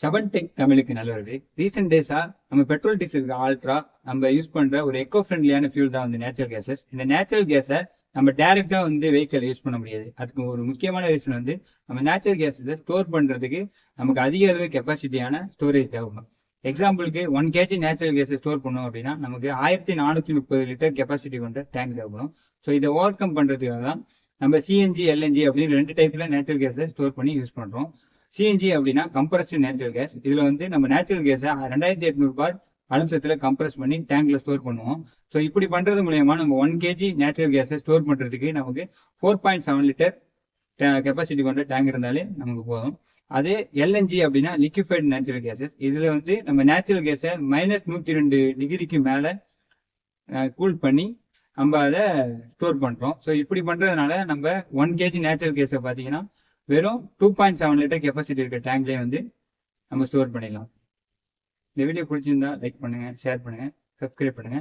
ஷபன் tech தமிழுக்கு நல்லது. Recent டேஸா நம்ம பெட்ரோல் டீசலுக்கு ஆல்ட்ரா நம்ம யூஸ் பண்ற ஒரு எக்கோ ஃப்ரெண்ட்லியான ஃபியூல் தான் வந்து நேச்சுரல் கேசஸ். இந்த நேச்சுரல் கேஸை நம்ம டைரக்டா வந்து வெஹிக்கிள் யூஸ் பண்ண முடியாது. அதுக்கு ஒரு முக்கியமான ரீசன் வந்து நம்ம நேச்சுரல் கேஸை ஸ்டோர் பண்றதுக்கு நமக்கு அதிக அளவு கெப்பாசிட்டியான ஸ்டோரேஜ் தேவைப்படும். எக்ஸாம்பிளுக்கு 1 kg நேச்சுரல் கேஸை ஸ்டோர் பண்ணோம் அப்படின்னா நமக்கு 1430 லிட்டர் கெப்பாசிட்டி கொண்ட டேங்க் தேவைப்படும். ஸோ இதை ஓவர் கம் பண்றதுக்காக தான் நம்ம சிஎன்ஜி எல்என்ஜி அப்படின்னு 2 டைப்ல நேச்சுரல் கேஸை ஸ்டோர் பண்ணி யூஸ் பண்றோம். சிஎன்ஜி அப்படின்னா கம்ப்ரஸ்டு நேச்சுரல் கேஸ். இதுல வந்து நம்ம நேச்சுரல் கேஸை 2800 பார் அழுத்தத்துல கம்ப்ரஸ் பண்ணி டேங்க்ல ஸ்டோர் பண்ணுவோம். ஸோ இப்படி பண்றது மூலயமா நம்ம 1 kg நேச்சுரல் கேஸை ஸ்டோர் பண்றதுக்கு நமக்கு 4.7 லிட்டர் கெப்பாசிட்டி கொண்ட டேங்க் இருந்தாலே நமக்கு போதும். அதே எல்என்ஜி அப்படின்னா லிக்விஃபைடு நேச்சுரல் கேஸஸ். இதுல வந்து நம்ம நேச்சுரல் கேஸை -102 டிகிரிக்கு மேல கூல் பண்ணி நம்ம அதை ஸ்டோர் பண்றோம். ஸோ இப்படி பண்றதுனால நம்ம 1 kg நேச்சுரல் கேஸை பார்த்தீங்கன்னா வெறும் 2.7 லிட்டர் கெப்பாசிட்டி இருக்க டேங்க்லேயே வந்து நம்ம ஸ்டோர் பண்ணிடலாம். இந்த வீடியோ பிடிச்சிருந்தா லைக் பண்ணுங்க, ஷேர் பண்ணுங்க, சப்ஸ்கிரைப் பண்ணுங்க.